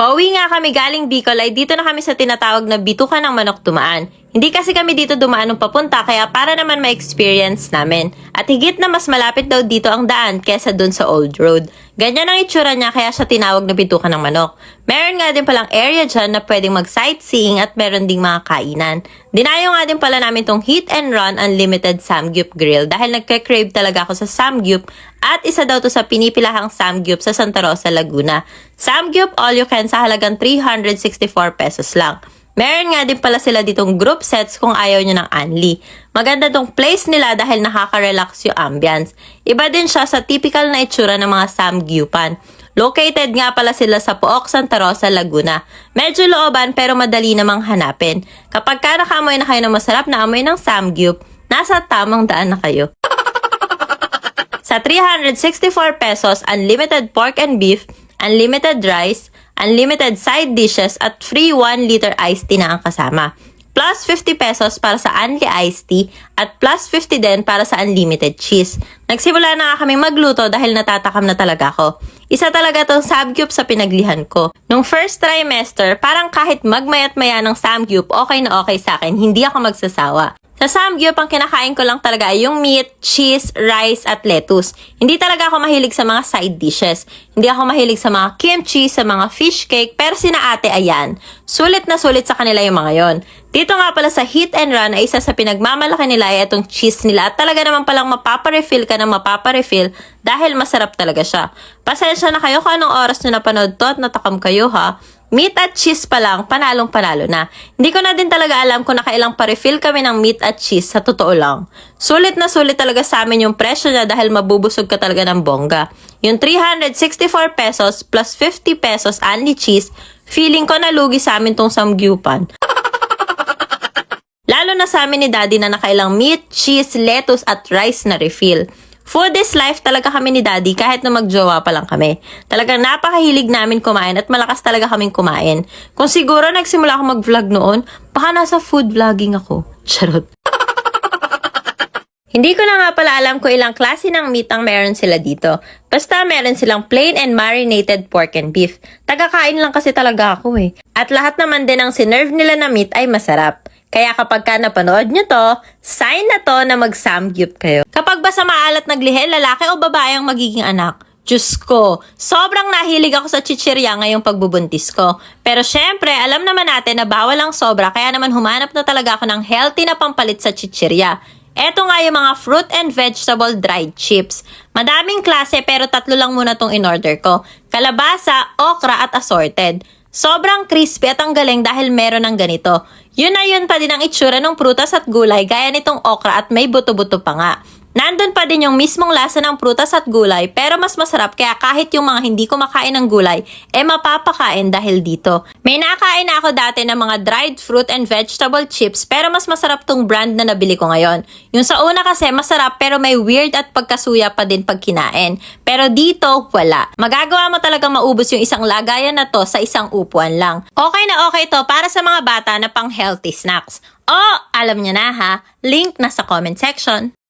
Pauwi nga kami galing Bicol ay dito na kami sa tinatawag na Bitukan ng Manok dumaan. Hindi kasi kami dito dumaan ng papunta kaya para naman ma-experience namin. At higit na mas malapit daw dito ang daan kesa dun sa old road. Ganyan ang itsura niya kaya siya tinawag na Bitukan ng Manok. Meron nga din palang area dyan na pwedeng mag-sightseeing at meron ding mga kainan. Dinayo nga din pala namin tong Hit and Run Unlimited Samgyup Grill dahil nagka-crave talaga ako sa Samgyup at isa daw to sa pinipilahang Samgyup sa Santa Rosa, Laguna. Samgyup all you can sa halagang 364 pesos lang. Meron nga din pala sila ditong group sets kung ayaw nyo ng unli. Maganda tong place nila dahil nakaka-relax yung ambience. Iba din siya sa typical na itsura ng mga Samgyupan. Located nga pala sila sa Pook, Santa Rosa, Laguna. Medyo looban pero madali namang hanapin. Kapag ka nakaamoy na kayo ng masarap na amoy ng Samgyup, nasa tamang daan na kayo. Sa 364 pesos, unlimited pork and beef, unlimited rice, unlimited side dishes at free 1 liter iced tea na ang kasama. Plus 50 pesos para sa unli iced tea at plus 50 din para sa unlimited cheese. Nagsimula na nga kaming magluto dahil natatakam na talaga ako. Isa talaga tong Samgyup sa pinaglihan ko. Nung first trimester, parang kahit magmayat-maya ng Samgyup, okay na okay sa akin, hindi ako magsasawa. Sa Samgyup, ang kinakain ko lang talaga ay yung meat, cheese, rice, at lettuce. Hindi talaga ako mahilig sa mga side dishes. Hindi ako mahilig sa mga kimchi, sa mga fish cake, pero sina ate ayan. Sulit na sulit sa kanila yung mga yon. Dito nga pala sa Hit and Run ay isa sa pinagmamalaki nila ay itong cheese nila at talaga naman palang mapaparefill ka ng mapaparefill dahil masarap talaga siya. Pasensya na kayo kung anong oras nyo napanood to at natakam kayo ha. Meat at cheese pa lang, panalong-panalo na. Hindi ko na din talaga alam kung nakailang pa-refill kami ng meat at cheese, sa totoo lang. Sulit na sulit talaga sa amin yung presyo niya dahil mabubusog ka talaga ng bongga. Yung 364 pesos plus 50 pesos only cheese, feeling ko nalugi sa amin tong Samgyupan. Lalo na sa amin ni Daddy na nakailang meat, cheese, lettuce at rice na refill. Food is life talaga kami ni Daddy kahit na magjowa pa lang kami. Talagang napakahilig namin kumain at malakas talaga kaming kumain. Kung siguro nagsimula ako mag-vlog noon, baka nasa food vlogging ako. Charot. Hindi ko na nga pala alam kung ilang klase ng meat ang meron sila dito. Basta meron silang plain and marinated pork and beef. Tagakain lang kasi talaga ako eh. At lahat naman din ang sinerve nila na meat ay masarap. Kaya kapag ka napanood nyo to, sign na to na mag-Samgyup kayo. Kapag ba sa maalat naglihe, lalaki o babae ang magiging anak? Diyos ko, sobrang nahilig ako sa chichirya ngayong pagbubuntis ko. Pero syempre, alam naman natin na bawal ang sobra kaya naman humanap na talaga ako ng healthy na pampalit sa chichirya. Eto nga yung mga fruit and vegetable dried chips. Madaming klase pero 3 lang muna tong in-order ko. Kalabasa, okra at assorted. Sobrang crispy at ang galing dahil meron ng ganito. Yun na yun pa din ang itsura ng prutas at gulay gaya nitong okra at may buto-buto pa nga. Nandun pa din yung mismong lasa ng prutas at gulay pero mas masarap kaya kahit yung mga hindi kumakain ng gulay, mapapakain dahil dito. May nakain na ako dati ng mga dried fruit and vegetable chips pero mas masarap tong brand na nabili ko ngayon. Yung sa una kasi masarap pero may weird at pagkasuya pa din pag kinain. Pero dito, wala. Magagawa mo talagang maubos yung isang lagayan na to sa isang upuan lang. Okay na okay to para sa mga bata na pang healthy snacks. O, alam niyo na ha, link na sa comment section.